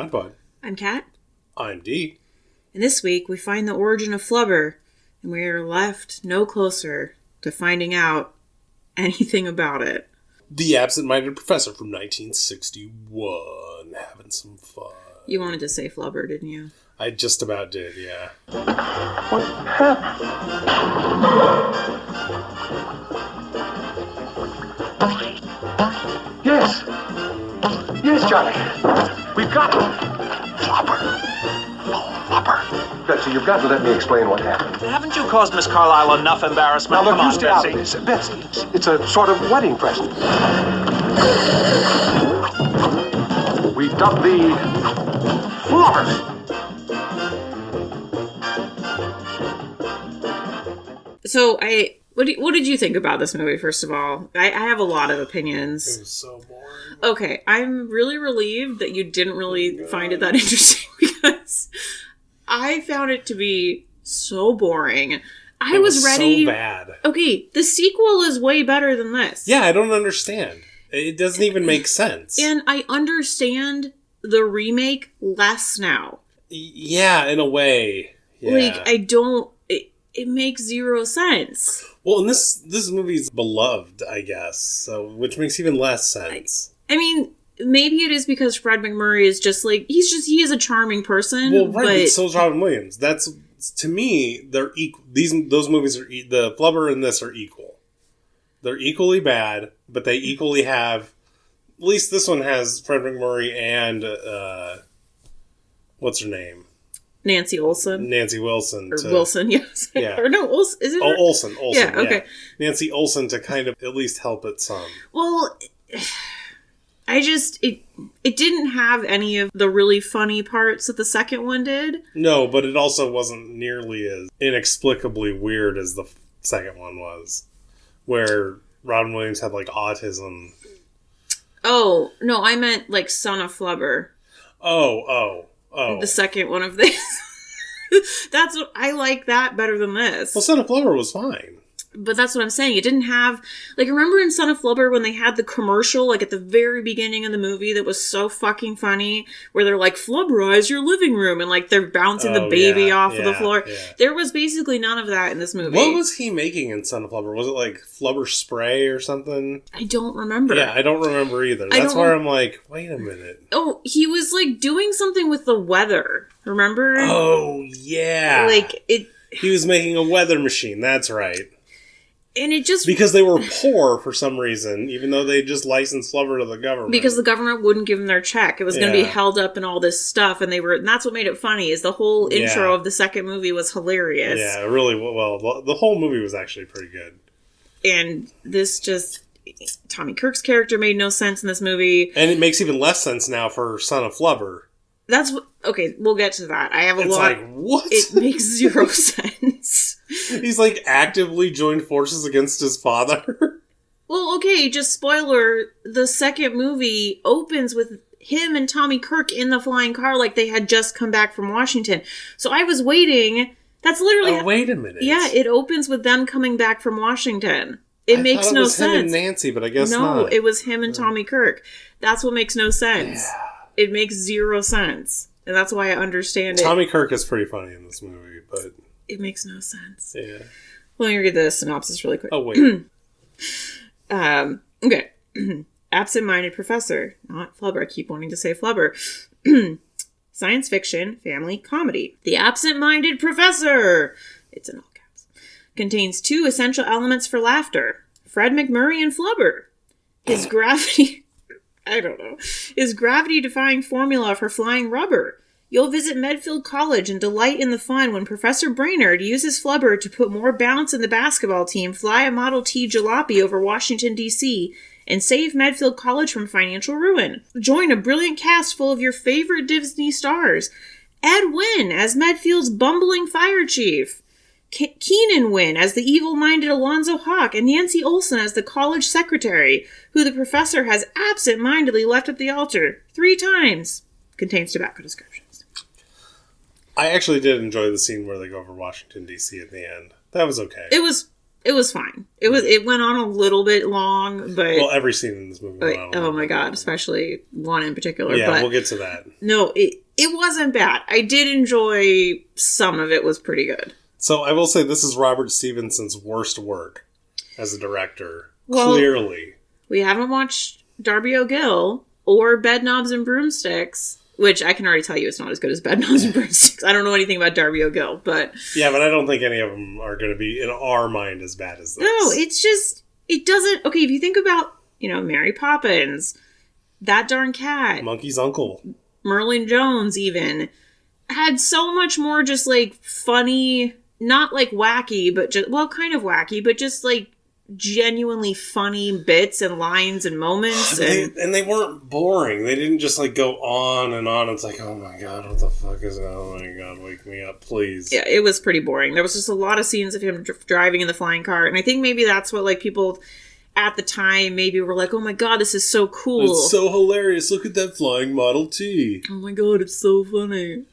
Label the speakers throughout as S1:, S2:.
S1: I'm Bud.
S2: I'm Kat.
S1: I'm Dee.
S2: And this week we find the origin of Flubber, and we are left no closer to finding out anything about it.
S1: The absent-minded professor from 1961. Having some fun.
S2: You wanted to say Flubber, didn't you?
S1: I just about did, yeah.
S3: What happened? Yes. Yes, Johnny. We've got him. Flubber. Oh, Flubber. Betsy, you've got to let me explain what happened.
S4: Haven't you caused Miss Carlyle enough embarrassment?
S3: Now, look,
S4: Come
S3: you
S4: on,
S3: stay out of
S4: Betsy.
S3: this. Betsy, it's a sort of wedding present. We dubbed the Flubber.
S2: So, what did you think about this movie, first of all? I have a lot of opinions.
S1: It was so boring.
S2: Okay, I'm really relieved that you didn't really find it that interesting, because I found it to be so boring. I was ready.
S1: So bad.
S2: Okay, the sequel is way better than this.
S1: Yeah, I don't understand. It doesn't even make sense.
S2: And I understand the remake less now.
S1: Yeah, in a way. Yeah.
S2: Like, I don't... It makes zero sense.
S1: Well, and this movie's beloved, I guess, so which makes even less sense.
S2: I mean, maybe it is because Fred MacMurray is just like... he is a charming person.
S1: Well, right,
S2: but
S1: so is Robin Williams. That's... To me, they're equal. Those movies are the Flubber and this are equal. They're equally bad, but they equally have. At least this one has Fred MacMurray and what's her name?
S2: Nancy Olson.
S1: Nancy Wilson.
S2: Wilson, yes.
S1: Yeah.
S2: Or no, Olson. Is it?
S1: Oh, Olson.
S2: Yeah. Okay.
S1: Yeah. Nancy Olson to kind of at least help it some.
S2: Well, I just it didn't have any of the really funny parts that the second one did.
S1: No, but it also wasn't nearly as inexplicably weird as the second one was, where Robin Williams had like autism.
S2: Oh no, I meant like Son of Flubber.
S1: Oh.
S2: The second one of this. That's what I like that better than this.
S1: Well, Son of Flubber was fine.
S2: But that's what I'm saying. It didn't have... Like, remember in Son of Flubber when they had the commercial, like, at the very beginning of the movie that was so fucking funny? Where they're like, Flubberize your living room. And, like, they're bouncing the baby off of the floor. Yeah. There was basically none of that in this movie.
S1: What was he making in Son of Flubber? Was it, like, Flubber spray or something?
S2: I don't remember.
S1: Yeah, I don't remember either. That's where I'm like, wait a minute.
S2: Oh, he was, like, doing something with the weather. Remember?
S1: Oh, yeah.
S2: Like, it...
S1: He was making a weather machine. That's right.
S2: And it just...
S1: Because they were poor for some reason, even though they just licensed Flubber to the government.
S2: Because the government wouldn't give them their check. It was going to be held up in all this stuff, and that's what made it funny, is the whole intro of the second movie was hilarious.
S1: Yeah, really, well, the whole movie was actually pretty good.
S2: And this just... Tommy Kirk's character made no sense in this movie.
S1: And it makes even less sense now for Son of Flubber.
S2: That's what... Okay, we'll get to that. I have a lot...
S1: It's like, what?
S2: It makes zero sense.
S1: He's like actively joined forces against his father.
S2: Well, okay, just spoiler. The second movie opens with him and Tommy Kirk in the flying car like they had just come back from Washington. So I was waiting. That's literally...
S1: Oh, wait a minute.
S2: Yeah, it opens with them coming back from Washington. It makes no sense.
S1: Him and Nancy, but I guess not.
S2: No, it was him and Tommy Kirk. That's what makes no sense.
S1: Yeah.
S2: It makes zero sense. And that's why I understand
S1: Tommy Kirk is pretty funny in this movie, but...
S2: It makes no sense.
S1: Yeah.
S2: Well, let me read the synopsis really quick.
S1: Oh, wait.
S2: Okay. Absent-minded professor. Not Flubber. I keep wanting to say Flubber. Science fiction, family, comedy. The absent-minded professor. It's in all caps. Contains two essential elements for laughter. Fred MacMurray and Flubber. His gravity... I don't know. His gravity-defying formula for flying rubber. You'll visit Medfield College and delight in the fun when Professor Brainerd uses Flubber to put more bounce in the basketball team, fly a Model T jalopy over Washington, D.C., and save Medfield College from financial ruin. Join a brilliant cast full of your favorite Disney stars. Ed Wynn as Medfield's bumbling fire chief. Keenan Wynn as the evil-minded Alonzo Hawk, and Nancy Olson as the college secretary, who the professor has absent-mindedly left at the altar 3 times. Contains tobacco descriptions.
S1: I actually did enjoy the scene where they go over Washington, D.C. at the end. That was okay.
S2: It was It was fine. It went on a little bit long, but...
S1: Well, every scene in this movie went on
S2: oh my god, especially one in particular.
S1: Yeah,
S2: but
S1: we'll get to that.
S2: No, it wasn't bad. I did enjoy some of it. Was pretty good.
S1: So I will say this is Robert Stevenson's worst work as a director.
S2: Well,
S1: clearly.
S2: We haven't watched Darby O'Gill or Bedknobs and Broomsticks, which I can already tell you it's not as good as Bedknobs and Broomsticks. I don't know anything about Darby O'Gill, but...
S1: Yeah, but I don't think any of them are going to be, in our mind, as bad as this.
S2: No, it's just... It doesn't... Okay, if you think about, Mary Poppins, That Darn Cat...
S1: Monkey's Uncle.
S2: Merlin Jones, even, had so much more just, like, funny... Not, like, wacky, but just... Well, kind of wacky, but just, like, genuinely funny bits and lines and moments.
S1: And they weren't boring. They didn't just, like, go on and on. It's like, oh my god, what the fuck is it? Oh my god, wake me up, please.
S2: Yeah, it was pretty boring. There was just a lot of scenes of him driving in the flying car. And I think maybe that's what, like, people at the time maybe were like, oh my god, this is so cool.
S1: It's so hilarious. Look at that flying Model T.
S2: Oh my god, it's so funny.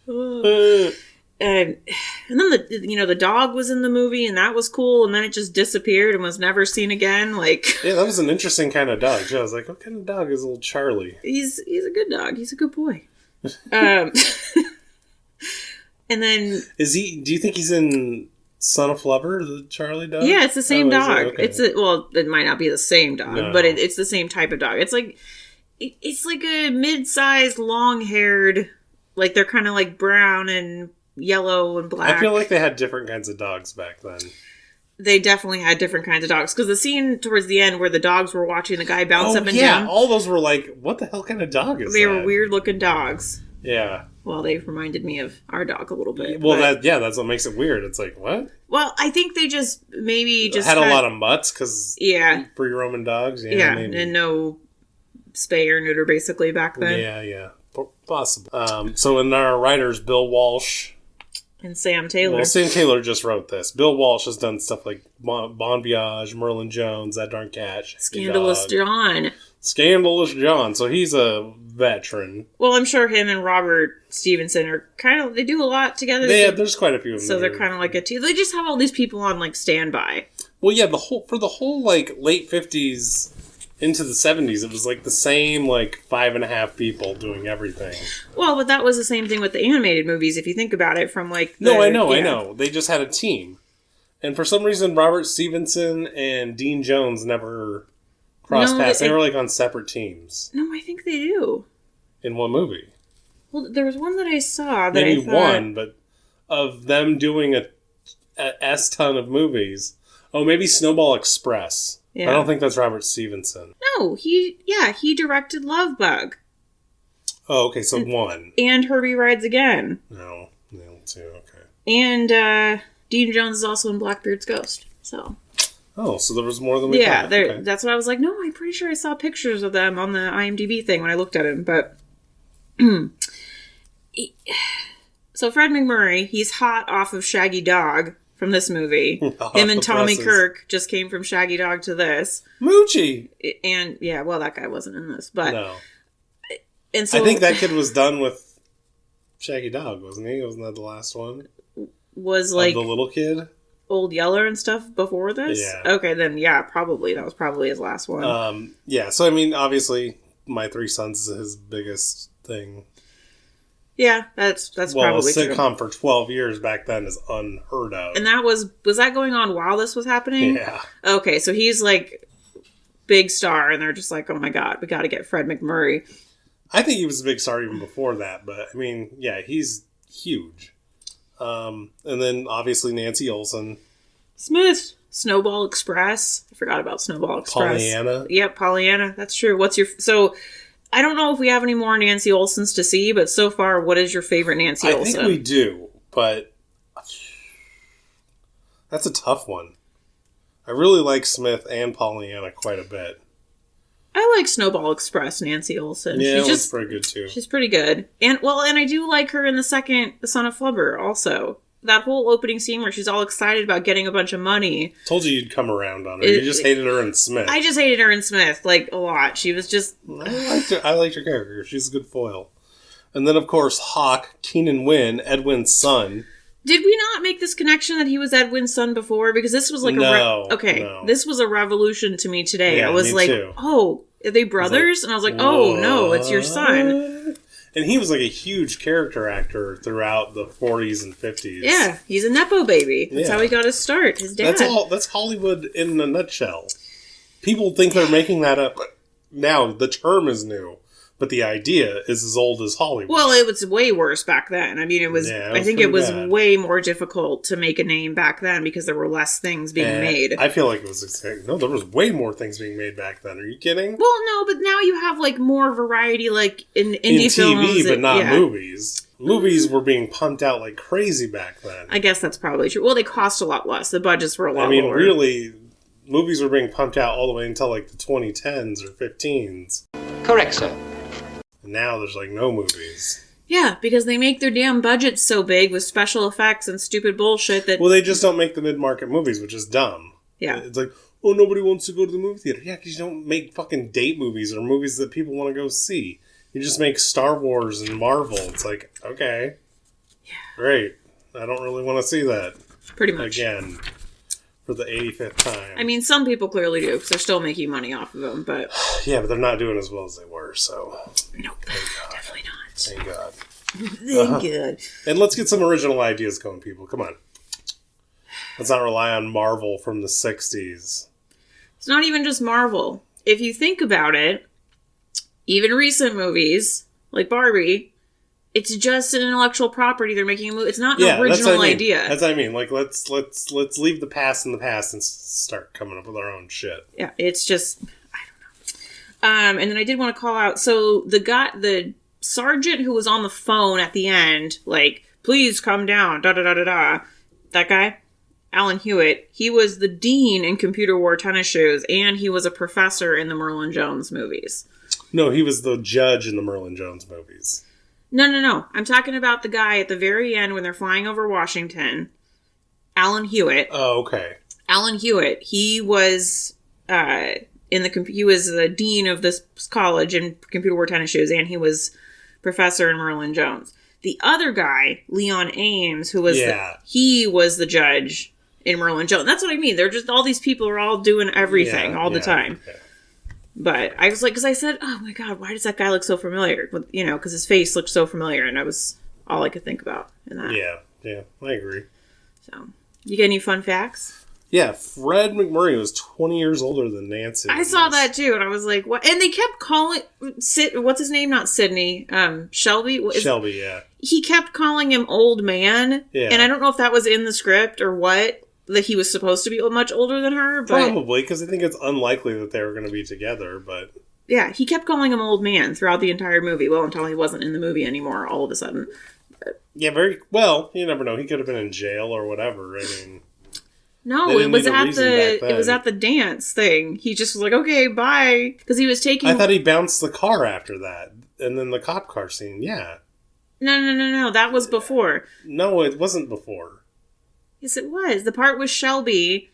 S2: And then the dog was in the movie, and that was cool, and then it just disappeared and was never seen again. Like,
S1: yeah, that was an interesting kind of dog. I was like, what kind of dog is little Charlie?
S2: He's a good dog. He's a good boy. And then
S1: do you think he's in Son of Flubber, the Charlie dog?
S2: Yeah, it's the same dog.
S1: Okay.
S2: It might not be the same dog, but it's the same type of dog. It's like a mid-sized, long-haired, like they're kind of like brown and yellow and black.
S1: I feel like they had different kinds of dogs back then.
S2: They definitely had different kinds of dogs. Because the scene towards the end where the dogs were watching the guy bounce up and down.
S1: All those were like, what the hell kind of dog is that?
S2: They were weird looking dogs.
S1: Yeah.
S2: Well, they reminded me of our dog a little bit.
S1: Well, that's what makes it weird. It's like, what?
S2: Well, I think they just
S1: had a lot of mutts because free roaming dogs.
S2: Yeah, and no spay or neuter basically back then.
S1: Yeah, possible. So in our writers, Bill Walsh
S2: and Sam Taylor.
S1: Well, Sam Taylor just wrote this. Bill Walsh has done stuff like Bon Voyage, Merlin Jones, That Darn Cat,
S2: Scandalous John.
S1: Scandalous John. So he's a veteran.
S2: Well, I'm sure him and Robert Stevenson are they do a lot together.
S1: There's quite a few of them.
S2: So they're kind of like a team. They just have all these people on like standby.
S1: Well, yeah, for the whole like late 50s into the 70s, it was like the same like 5.5 people doing everything.
S2: Well, but that was the same thing with the animated movies, if you think about it, from like...
S1: I know. They just had a team. And for some reason, Robert Stevenson and Dean Jones never crossed paths. They were like on separate teams.
S2: No, I think they do.
S1: In one movie.
S2: Well, there was one that I saw that
S1: Maybe one, but of them doing a S ton of movies. Oh, maybe Snowball Express. Yeah. I don't think that's Robert Stevenson.
S2: No, he directed Love Bug.
S1: Oh, okay, so one.
S2: And Herbie Rides Again.
S1: No, two, okay.
S2: And Dean Jones is also in Blackbeard's Ghost, so...
S1: Oh, so there was more than we thought.
S2: Yeah,
S1: okay.
S2: That's why I was like, no, I'm pretty sure I saw pictures of them on the IMDb thing when I looked at him, but... So Fred MacMurray, he's hot off of Shaggy Dog from this movie. Him and Tommy Kirk just came from Shaggy Dog to this.
S1: Moochie!
S2: And, yeah, well, that guy wasn't in this, but...
S1: No.
S2: And so,
S1: I think that kid was done with Shaggy Dog, wasn't he? Wasn't that the last one?
S2: Was, like...
S1: the little kid?
S2: Old Yeller and stuff before this?
S1: Yeah.
S2: Okay, then, yeah, probably. That was probably his last one.
S1: Yeah, so, I mean, obviously, My Three Sons is his biggest thing.
S2: Yeah, that's probably true.
S1: A sitcom for 12 years back then is unheard of.
S2: And that was that going on while this was happening?
S1: Yeah.
S2: Okay, so he's like big star, and they're just like, oh my god, we got to get Fred MacMurray.
S1: I think he was a big star even before that, but I mean, yeah, he's huge. And then obviously Nancy Olson.
S2: Smith. Snowball Express. I forgot about Snowball Express.
S1: Pollyanna.
S2: Yep, Pollyanna. That's true. So I don't know if we have any more Nancy Olsons to see, but so far, what is your favorite Nancy Olson?
S1: I think we do, but that's a tough one. I really like Smith and Pollyanna quite a bit.
S2: I like Snowball Express, Nancy Olson.
S1: Yeah, she's pretty good too.
S2: She's pretty good. And I do like her in the second The Son of Flubber also. That whole opening scene where she's all excited about getting a bunch of money.
S1: Told you you'd come around on her. You just hated her in Smith.
S2: I just hated her in Smith, like, a lot. She was just...
S1: I liked her character. She's a good foil. And then, of course, Hawk, Keenan Wynn, Edwin's son.
S2: Did we not make this connection that he was Edwin's son before? Because this was like
S1: no.
S2: This was a revolution to me today.
S1: Yeah,
S2: I was
S1: me
S2: like,
S1: too.
S2: oh, are they brothers? And I was like, oh, no, it's your son.
S1: And he was like a huge character actor throughout the 40s and 50s.
S2: Yeah, he's a Nepo baby. That's how he got his start, his dad.
S1: That's Hollywood in a nutshell. People think they're making that up now. The term is new, but the idea is as old as Hollywood.
S2: Well, it was way worse back then. I mean, I think it was way more difficult to make a name back then because there were less things being made.
S1: I feel like it was... No, there was way more things being made back then. Are you kidding?
S2: Well, no, but now you have, like, more variety, like, in indie films.
S1: In TV, but not movies. Movies were being pumped out like crazy back then.
S2: I guess that's probably true. Well, they cost a lot less. The budgets were a lot lower.
S1: Really, movies were being pumped out all the way until, like, the 2010s or 15s.
S5: Correct, sir.
S1: And now there's, like, no movies.
S2: Yeah, because they make their damn budgets so big with special effects and stupid bullshit that...
S1: Well, they just don't make the mid-market movies, which is dumb.
S2: Yeah.
S1: It's like, oh, nobody wants to go to the movie theater. Yeah, because you don't make fucking date movies or movies that people want to go see. You just make Star Wars and Marvel. It's like, okay. Yeah. Great. I don't really want to see that.
S2: Pretty much.
S1: Again. For the 85th time.
S2: I mean, some people clearly do, because they're still making money off of them, but...
S1: Yeah, but they're not doing as well as they were, so...
S2: Nope. Definitely not.
S1: Thank God.
S2: Thank God.
S1: And let's get some original ideas going, people. Come on. Let's not rely on Marvel from the 60s.
S2: It's not even just Marvel. If you think about it, even recent movies, like Barbie... It's just an intellectual property. They're making a movie. It's not an original idea.
S1: That's what I mean. Like, let's leave the past in the past and start coming up with our own shit.
S2: Yeah, it's just, I don't know. And then I did want to call out, so the sergeant who was on the phone at the end, like, please come down, da-da-da-da-da. That guy, Alan Hewitt, he was the dean in Computer Wore Tennis Shoes, and he was a professor in the Merlin Jones movies.
S1: No, he was the judge in the Merlin Jones movies.
S2: No. I'm talking about the guy at the very end when they're flying over Washington. Alan Hewitt.
S1: Oh, okay.
S2: Alan Hewitt. He was he was the dean of this college in Computer Wore Tennis Shoes, and he was professor in Merlin Jones. The other guy, Leon Ames, who was he was the judge in Merlin Jones. That's what I mean. They're just all these people are all doing everything all the time. Okay. But I was like, because I said, oh my God, why does that guy look so familiar? You know, because his face looked so familiar, and that was all I could think about in that.
S1: Yeah, I agree.
S2: So, you get any fun facts?
S1: Yeah, Fred MacMurray was 20 years older than Nancy.
S2: I saw that too, and I was like, what? And they kept calling, what's his name? Not Sidney. Shelby?
S1: Shelby, yeah.
S2: He kept calling him old man, and I don't know if that was in the script or what. That he was supposed to be much older than her, but...
S1: Probably, because I think it's unlikely that they were going to be together, but...
S2: Yeah, he kept calling him old man throughout the entire movie, well, until he wasn't in the movie anymore, all of a sudden. But...
S1: Yeah, very... Well, you never know. He could have been in jail or whatever, I mean...
S2: No, it was at the dance thing. He just was like, okay, bye. Because he was taking...
S1: I thought he bounced the car after that, and then the cop car scene, yeah.
S2: No, that was before.
S1: No, it wasn't before.
S2: Yes, it was. The part with Shelby,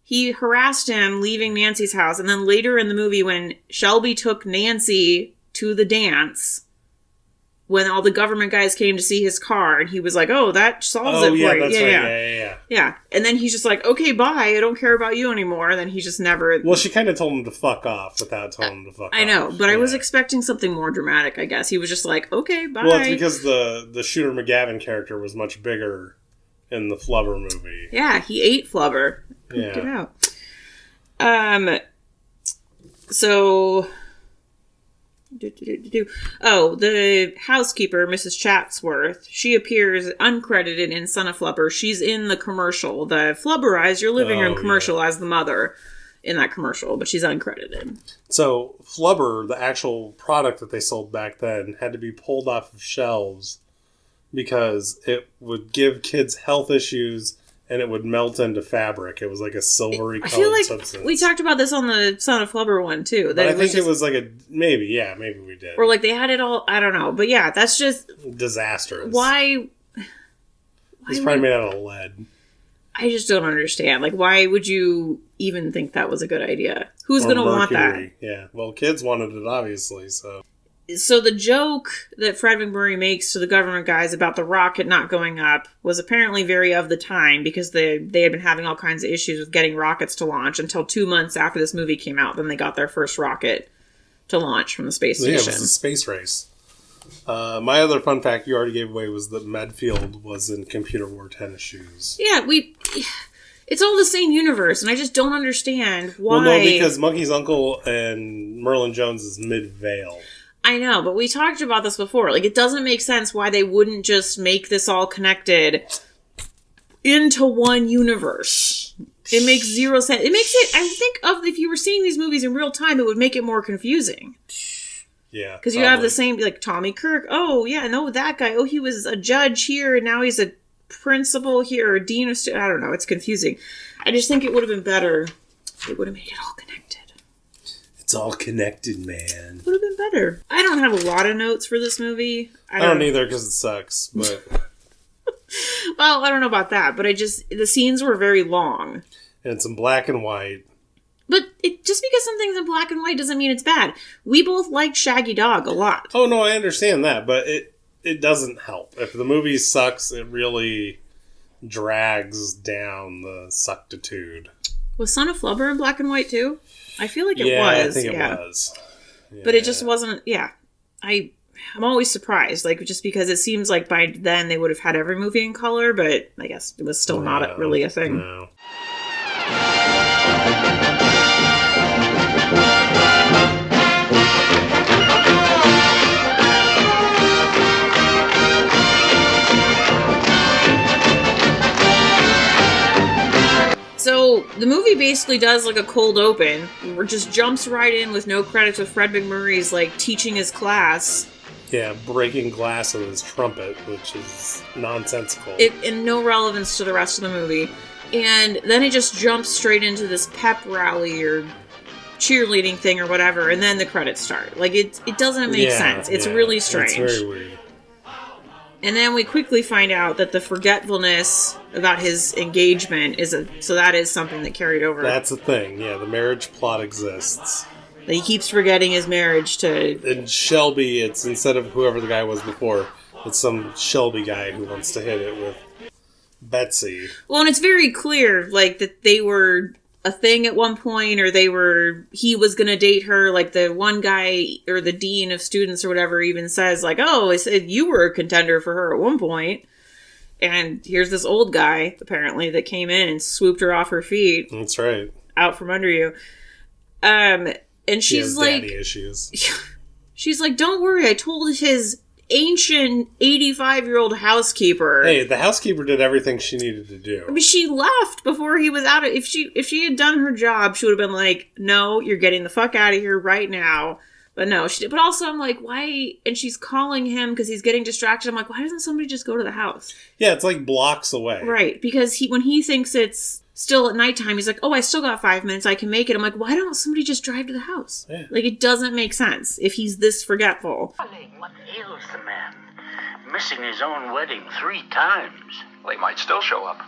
S2: he harassed him leaving Nancy's house. And then later in the movie, when Shelby took Nancy to the dance, when all the government guys came to see his car, and he was like, oh, that solves it for you.
S1: That's right.
S2: Yeah. And then he's just like, okay, bye. I don't care about you anymore. And then he just never...
S1: Well, she kind of told him to fuck off without telling him to fuck off.
S2: I know, but I was expecting something more dramatic, I guess. He was just like, okay, bye.
S1: Well, it's because the Shooter McGavin character was much bigger in the Flubber movie.
S2: Yeah, he ate Flubber. Pooped it out. So... Oh, the housekeeper, Mrs. Chatsworth, she appears uncredited in Son of Flubber. She's in the commercial, the Flubberize Your Living Room commercial as the mother in that commercial, but she's uncredited. So,
S1: Flubber, the actual product that they sold back then, had to be pulled off of shelves because it would give kids health issues and it would melt into fabric. It was like a silvery colored substance.
S2: We talked about this on the Son of Flubber one too.
S1: But I think it was like maybe we did.
S2: Or like they had it all, I don't know. But yeah, that's just...
S1: disastrous.
S2: Why
S1: it's probably made out of lead.
S2: I just don't understand. Like, why would you even think that was a good idea? Who's going to want that?
S1: Yeah, well, kids wanted it, obviously, so...
S2: So the joke that Fred MacMurray makes to the government guys about the rocket not going up was apparently very of the time because they had been having all kinds of issues with getting rockets to launch until 2 months after this movie came out. Then they got their first rocket to launch from the space station.
S1: Yeah, it was a space race. My other fun fact you already gave away was that Medfield was in computer wore tennis shoes.
S2: Yeah, it's all the same universe, and I just don't understand why.
S1: Well, no, because Monkey's uncle and Merlin Jones is mid-veil.
S2: I know, but we talked about this before. Like, it doesn't make sense why they wouldn't just make this all connected into one universe. It makes zero sense. It makes it, I think, if you were seeing these movies in real time, it would make it more confusing.
S1: Yeah.
S2: Because you have the same, like, Tommy Kirk. Oh, yeah, no, that guy. Oh, he was a judge here, and now he's a principal here, or dean of students. I don't know. It's confusing. I just think it would have been better. It would have made it all connected.
S1: It's all connected, man.
S2: Would have been better. I don't have a lot of notes for this movie.
S1: I don't either because it sucks, but...
S2: Well, I don't know about that, but the scenes were very long.
S1: And it's in black and white.
S2: But just because something's in black and white doesn't mean it's bad. We both liked Shaggy Dog a lot.
S1: Oh, no, I understand that, but it doesn't help. If the movie sucks, it really drags down the suctitude. Was
S2: Son of Flubber in black and white, too? I feel like it was.
S1: Yeah, I think it was. Yeah.
S2: But it just wasn't, I'm always surprised, like, just because it seems like by then they would have had every movie in color, but I guess it was still not really a thing.
S1: No.
S2: So, the movie basically does like a cold open, or just jumps right in with no credits with Fred MacMurray's like teaching his class.
S1: Yeah, breaking glass with his trumpet, which is nonsensical.
S2: And no relevance to the rest of the movie. And then it just jumps straight into this pep rally or cheerleading thing or whatever, and then the credits start. Like, it doesn't make sense. It's really strange.
S1: It's very weird.
S2: And then we quickly find out that the forgetfulness about his engagement so that is something that carried over.
S1: That's the thing, yeah, the marriage plot exists.
S2: That he keeps forgetting his marriage to...
S1: And Shelby, it's instead of whoever the guy was before, it's some Shelby guy who wants to hit it with Betsy.
S2: Well, and it's very clear, like, that they were a thing at one point, or he was gonna date her, like, the one guy, or the dean of students or whatever even says, like, oh, I said you were a contender for her at one point. And here's this old guy, apparently, that came in and swooped her off her feet.
S1: That's right.
S2: Out from under you. And she's like...
S1: daddy issues.
S2: She's like, don't worry, I told his ancient 85-year-old housekeeper.
S1: Hey, the housekeeper did everything she needed to do.
S2: I mean, she left before he was out of... If she had done her job, she would have been like, no, you're getting the fuck out of here right now. But no, she did. But also, I'm like, why? And she's calling him because he's getting distracted. I'm like, why doesn't somebody just go to the house?
S1: Yeah, it's like blocks away.
S2: Right, because when he thinks it's still at nighttime, he's like, oh, I still got 5 minutes, I can make it. I'm like, why don't somebody just drive to the house?
S1: Yeah.
S2: Like, it doesn't make sense if he's this forgetful.
S5: What ails the man? Missing his own wedding 3 times.
S4: Well, he might still show up.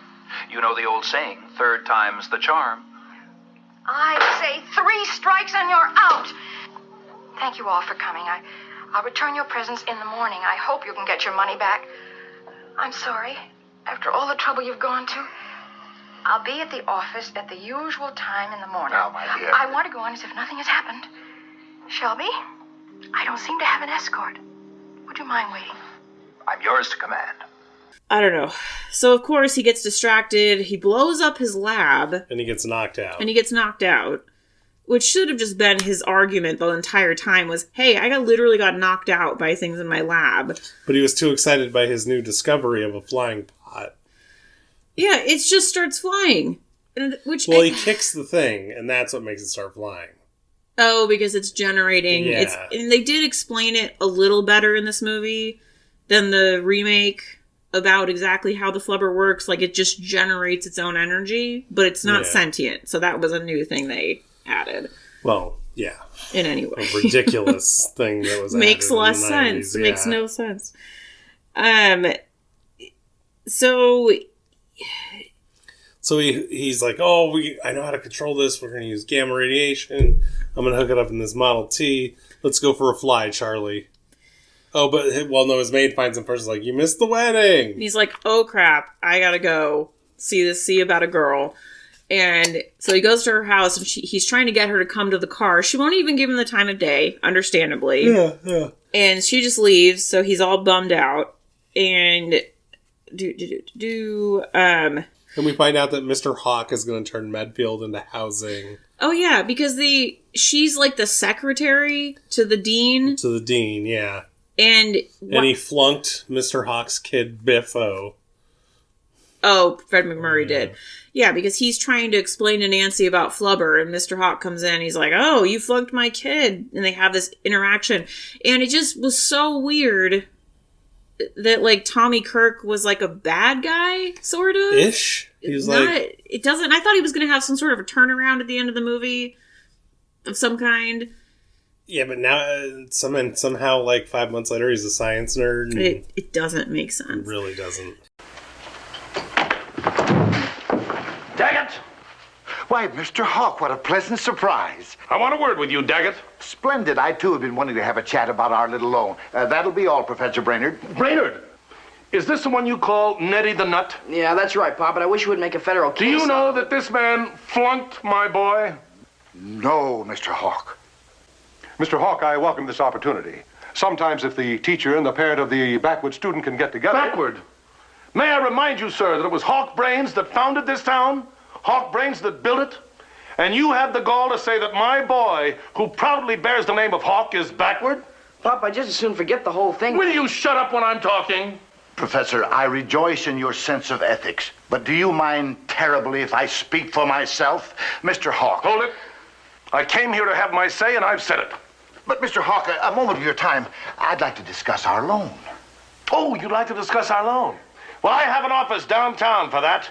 S4: You know the old saying, third time's the charm.
S6: I say 3 strikes and you're out. Thank you all for coming. I'll return your presents in the morning. I hope you can get your money back. I'm sorry. After all the trouble you've gone to, I'll be at the office at the usual time in the morning.
S5: Now, my dear.
S6: I want to go on as if nothing has happened. Shelby, I don't seem to have an escort. Would you mind waiting?
S4: I'm yours to command.
S2: I don't know. So, of course, he gets distracted. He blows up his lab.
S1: And he gets knocked out. Which should have just been his argument the entire time was, hey, I literally got knocked out by things in my lab. But he was too excited by his new discovery of a flying pot.
S2: Yeah, it just starts flying.
S1: He kicks the thing, and that's what makes it start flying.
S2: Oh, because it's generating.
S1: Yeah.
S2: And they did explain it a little better in this movie than the remake about exactly how the flubber works. Like, it just generates its own energy, but it's not sentient. So that was a new thing they added.
S1: Well, yeah.
S2: In any way.
S1: A ridiculous thing that was
S2: Makes
S1: added
S2: less
S1: in the 90s,
S2: sense. Makes no sense. So
S1: he's like, oh, I know how to control this. We're going to use gamma radiation. I'm going to hook it up in this Model T. Let's go for a fly, Charlie. Oh, but, well, no, his maid finds him first. He's like, you missed the wedding.
S2: And he's like, oh, crap. I gotta go see about a girl. And so he goes to her house, and he's trying to get her to come to the car. She won't even give him the time of day, understandably.
S1: Yeah.
S2: And she just leaves, so he's all bummed out. And
S1: and we find out that Mr. Hawk is going to turn Medfield into housing.
S2: Oh, yeah, because she's like the secretary to the dean.
S1: To the dean, yeah.
S2: And
S1: he flunked Mr. Hawk's kid, Biffo.
S2: Oh, Fred MacMurray did. Yeah, because he's trying to explain to Nancy about Flubber, and Mr. Hawk comes in, and he's like, oh, you flunked my kid. And they have this interaction. And it just was so weird that, like, Tommy Kirk was, like, a bad guy, sort of.
S1: Ish? He's like...
S2: It doesn't... I thought he was going to have some sort of a turnaround at the end of the movie of some kind.
S1: Yeah, but now, somehow, like, 5 months later, he's a science nerd.
S2: It doesn't make sense.
S1: It really doesn't.
S7: Daggett!
S8: Why, Mr. Hawk, what a pleasant surprise.
S7: I want a word with you, Daggett.
S8: Splendid. I, too, have been wanting to have a chat about our little loan. That'll be all, Professor Brainerd.
S7: Brainerd! Is this the one you call Nettie the Nut?
S9: Yeah, that's right, Pop, but I wish you would make a federal case.
S7: Do you know that this man flunked my boy?
S8: No, Mr. Hawk.
S3: Mr. Hawk, I welcome this opportunity. Sometimes if the teacher and the parent of the backward student can get together...
S7: Backward? May I remind you, sir, that it was Hawk Brains that founded this town? Hawk Brains that built it? And you have the gall to say that my boy, who proudly bears the name of Hawk, is backward?
S9: Pop, I just as soon forget the whole thing.
S7: Will you shut up when I'm talking?
S8: Professor, I rejoice in your sense of ethics, but do you mind terribly if I speak for myself? Mr. Hawk.
S7: Hold it. I came here to have my say, and I've said it.
S8: But, Mr. Hawk, a moment of your time. I'd like to discuss our loan.
S7: Oh, you'd like to discuss our loan? Well, I have an office downtown for that.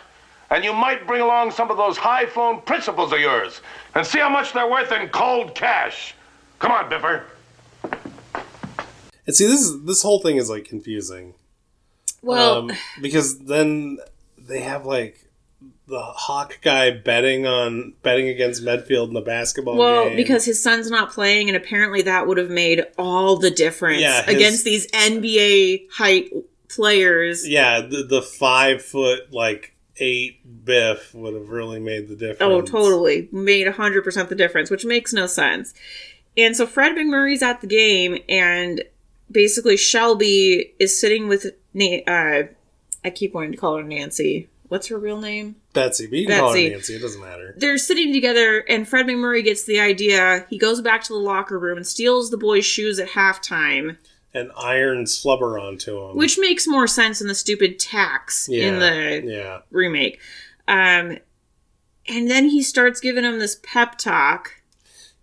S7: And you might bring along some of those high-flown principles of yours and see how much they're worth in cold cash. Come on, Biffer.
S1: And see, this whole thing is, like, confusing.
S2: Well...
S1: because then they have, like, the Hawk guy betting against Medfield in the basketball game.
S2: Well, because his son's not playing, and apparently that would have made all the difference against these NBA height players.
S1: Yeah, the 5 foot, like, 8 Biff would have really made the difference.
S2: Oh, totally. Made 100% the difference, which makes no sense. And so Fred MacMurray's at the game, and basically Shelby is sitting with... I keep wanting to call her Nancy. What's her real name?
S1: Betsy. But you can call her Nancy. It doesn't matter.
S2: They're sitting together, and Fred MacMurray gets the idea. He goes back to the locker room and steals the boys' shoes at halftime.
S1: And irons Flubber onto him.
S2: Which makes more sense in the stupid tax in the remake. And then he starts giving him this pep talk.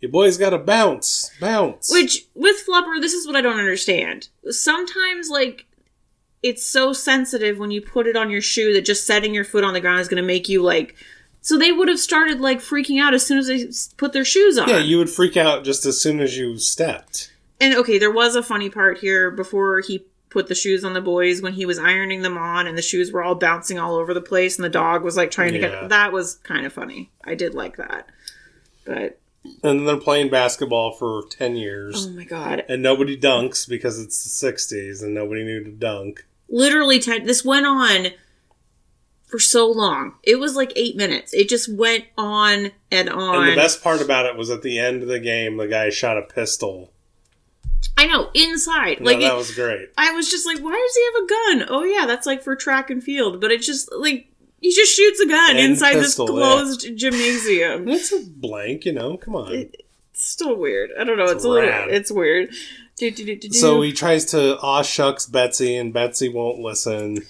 S1: Your boy's got to bounce. Bounce.
S2: Which, with Flubber, this is what I don't understand. Sometimes, like, it's so sensitive when you put it on your shoe that just setting your foot on the ground is going to make you, like... So they would have started, like, freaking out as soon as they put their shoes on.
S1: Yeah, you would freak out just as soon as you stepped.
S2: And, okay, there was a funny part here before he put the shoes on the boys when he was ironing them on and the shoes were all bouncing all over the place and the dog was, like, trying to get... That was kind of funny. I did like that. But...
S1: And then they're playing basketball for 10 years.
S2: Oh, my God.
S1: And nobody dunks because it's the 60s and nobody knew to dunk.
S2: Literally 10... This went on for so long. It was, like, 8 minutes. It just went on and on.
S1: And the best part about it was at the end of the game, the guy shot a pistol.
S2: I know, inside.
S1: No, that was great.
S2: I was just like, why does he have a gun? Oh, yeah, that's like for track and field. But it's just like, he just shoots a gun inside pistol, this closed gymnasium.
S1: It's a blank, come on.
S2: It's still weird. I don't know. It's weird.
S1: So he tries to aw shucks Betsy, and Betsy won't listen.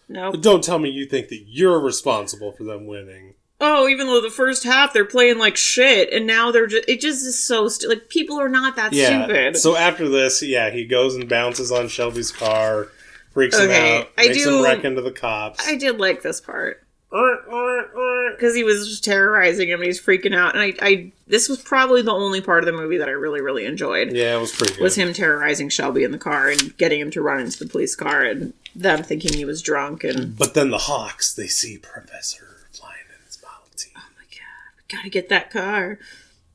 S2: No.
S1: Don't tell me you think that you're responsible for them winning.
S2: Oh, even though the first half they're playing like shit, and now they're just... It just is so... like, people are not that stupid.
S1: So after this, he goes and bounces on Shelby's car, freaks him out, makes him wreck into the cops.
S2: I did like this part. Because he was just terrorizing him, and he's freaking out. And I this was probably the only part of the movie that I really, really enjoyed.
S1: Yeah, it was pretty good.
S2: Was him terrorizing Shelby in the car and getting him to run into the police car, and them thinking he was drunk. But
S1: then the Hawks, they see Professor flying in his Model T.
S2: Oh my God, we gotta get that car.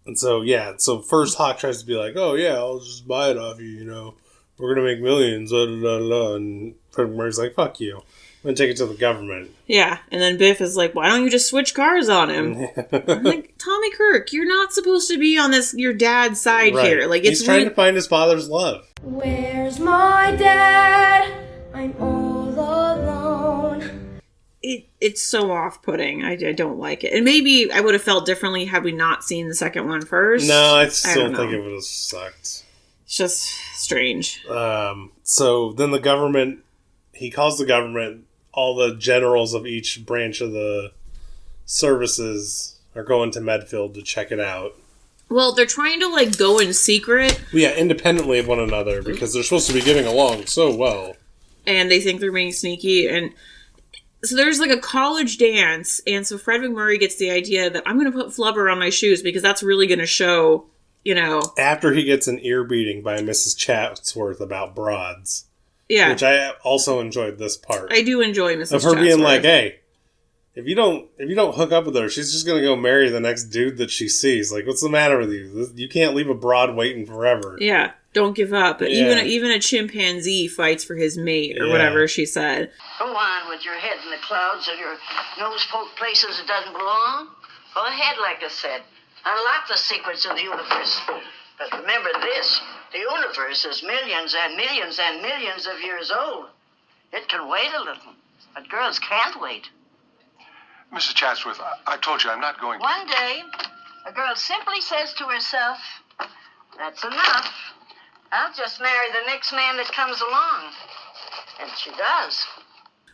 S1: And so, so first Hawk tries to be like, oh yeah, I'll just buy it off you, we're going to make millions, and Fred MacMurray's like, fuck you. I'm going to take it to the government.
S2: Yeah, and then Biff is like, why don't you just switch cars on him? I'm like, Tommy Kirk, you're not supposed to be on your dad's side here. Like,
S1: He's trying to find his father's love.
S10: Where's my dad? I'm all alone.
S2: It's so off-putting. I don't like it. And maybe I would have felt differently had we not seen the second one first.
S1: No, I still think it would have sucked.
S2: It's just strange.
S1: So then the government, he calls the government, all the generals of each branch of the services are going to Medfield to check it out.
S2: Well, they're trying to, like, go in secret.
S1: Yeah, independently of one another, because they're supposed to be getting along so well.
S2: And they think they're being sneaky, and so there's, like, a college dance, and so Fred MacMurray gets the idea that I'm going to put Flubber on my shoes, because that's really going to show, you know...
S1: After he gets an ear beating by Mrs. Chatsworth about broads.
S2: Yeah.
S1: Which I also enjoyed this part.
S2: I do enjoy Mrs.
S1: Of her being
S2: Chatsworth.
S1: like, hey, if you don't hook up with her, she's just going to go marry the next dude that she sees. Like, what's the matter with you? You can't leave a broad waiting forever.
S2: Yeah, don't give up. But even a chimpanzee fights for his mate, or whatever she said.
S5: Go on with your head in the clouds and your nose poked places it doesn't belong. Go ahead, like I said. Unlock the secrets of the universe. But remember this, the universe is millions and millions and millions of years old. It can wait a little, but girls can't wait.
S3: Mrs. Chatsworth, I told you I'm not going to...
S5: One day, a girl simply says to herself, that's enough. I'll just marry the next man that comes along. And she does.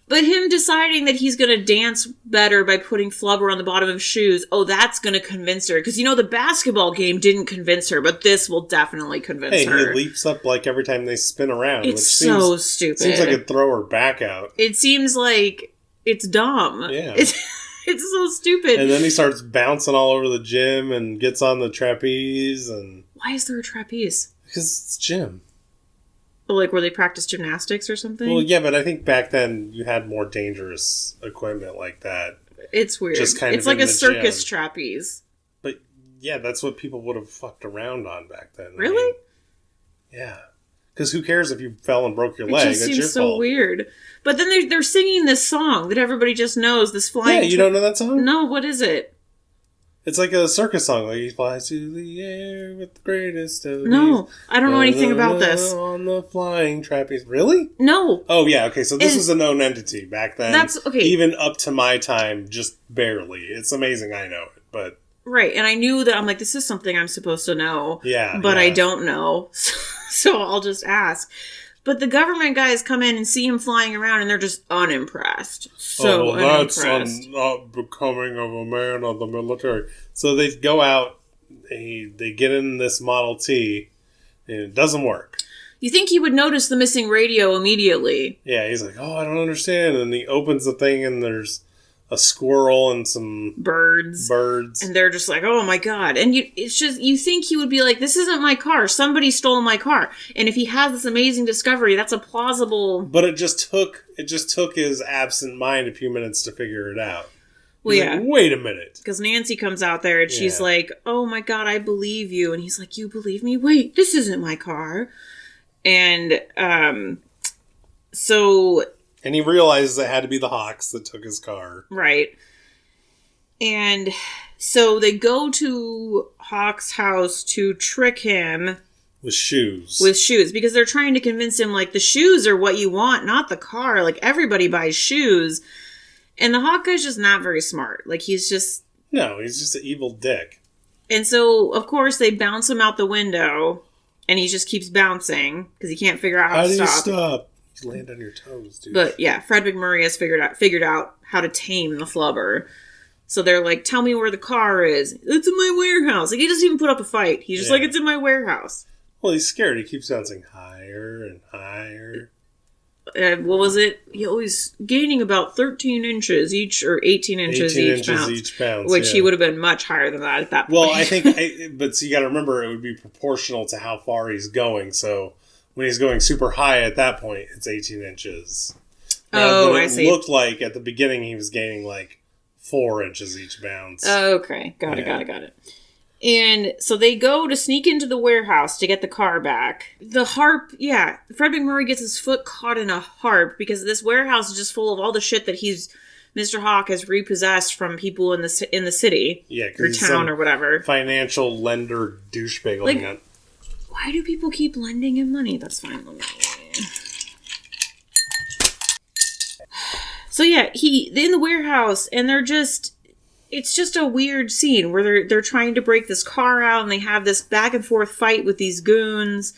S2: But him deciding that he's going to dance better by putting Flubber on the bottom of shoes, that's going to convince her. Because, the basketball game didn't convince her, but this will definitely convince her.
S1: He leaps up like every time they spin around.
S2: It's so stupid.
S1: Seems like it'd throw her back out.
S2: It seems like it's dumb.
S1: Yeah.
S2: It's so stupid.
S1: And then he starts bouncing all over the gym and gets on the trapeze. And
S2: why is there a trapeze?
S1: Because it's gym.
S2: Like where they practice gymnastics or something?
S1: Well, yeah, but I think back then you had more dangerous equipment like that.
S2: It's weird. It's like a circus trapeze.
S1: But yeah, that's what people would have fucked around on back then.
S2: Really?
S1: Yeah. Because who cares if you fell and broke your leg?
S2: It just seems so weird. But then they're singing this song that everybody just knows. This flying.
S1: Yeah, you don't know that song?
S2: No, what is it?
S1: It's like a circus song. Like, he flies through the air with the greatest of
S2: No, I don't know anything about this.
S1: On the flying trapeze. Really?
S2: No.
S1: Oh, yeah, okay. So this was a known entity back then.
S2: That's, okay.
S1: Even up to my time, just barely. It's amazing I know it, but...
S2: Right, and I knew that I'm like, this is something I'm supposed to know.
S1: Yeah.
S2: But I don't know. So I'll just ask. But the government guys come in and see him flying around, and they're just unimpressed. So
S1: that's
S2: unimpressed.
S1: not becoming of a man of the military. So they go out, they get in this Model T, and it doesn't work.
S2: You think he would notice the missing radio immediately.
S1: Yeah, he's like, I don't understand. And he opens the thing, and there's a squirrel and some
S2: birds. And they're just like, oh my God. And you think he would be like, this isn't my car. Somebody stole my car. And if he has this amazing discovery, that's a plausible...
S1: But it just took his absent mind a few minutes to figure it out.
S2: Well,
S1: he's
S2: yeah.
S1: Like, wait a minute.
S2: Because Nancy comes out there and she's like, oh my God, I believe you. And he's like, you believe me? Wait, this isn't my car. And, so...
S1: And he realizes it had to be the Hawks that took his car.
S2: Right. And so they go to Hawk's house to trick him.
S1: With shoes.
S2: Because they're trying to convince him, like, the shoes are what you want, not the car. Like, everybody buys shoes. And the Hawk guy's just not very smart. Like, he's just...
S1: No, he's just an evil dick.
S2: And so, of course, they bounce him out the window. And he just keeps bouncing. Because he can't figure out how to stop.
S1: How do you stop? You land on your toes, dude.
S2: But, yeah, Fred MacMurray has figured out how to tame the Flubber. So they're like, tell me where the car is. It's in my warehouse. Like, he doesn't even put up a fight. He's just like, it's in my warehouse.
S1: Well, he's scared. He keeps bouncing higher and higher.
S2: What was it? He always gaining about 13 inches each, or 18 inches each bounce. Which he would have been much higher than that at that point.
S1: Well, I think, but so you got to remember, it would be proportional to how far he's going. So when he's going super high at that point, it's 18 inches. Now, I see. It looked like at the beginning he was gaining like 4 inches each bounce.
S2: Okay. Got it. And so they go to sneak into the warehouse to get the car back. The harp, Fred MacMurray gets his foot caught in a harp because this warehouse is just full of all the shit that Mr. Hawk has repossessed from people in the city.
S1: Yeah,
S2: or town or whatever.
S1: Financial lender douchebag.
S2: Why do people keep lending him money? That's fine. So yeah, in the warehouse, and it's just a weird scene where they're trying to break this car out, and they have this back and forth fight with these goons.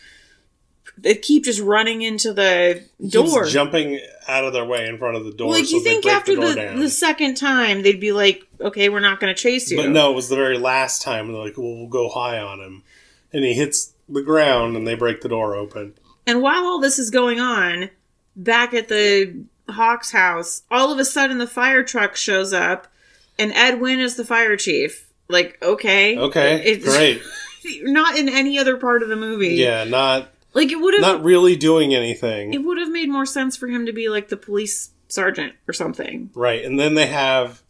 S2: They keep just running into the door.
S1: Keeps jumping out of their way in front of the door.
S2: Like, you think after the second time, they'd be like, okay, we're not going to chase you.
S1: But no, it was the very last time. They're like, well, we'll go high on him. And he hits the ground, and they break the door open.
S2: And while all this is going on, back at the Hawk's house, all of a sudden the fire truck shows up, and Ed Wynn is the fire chief. Like, okay.
S1: Okay,
S2: it's
S1: great.
S2: Not in any other part of the movie.
S1: Yeah, not...
S2: Like, it would have...
S1: Not really doing anything.
S2: It would have made more sense for him to be, like, the police sergeant or something.
S1: Right, and then they have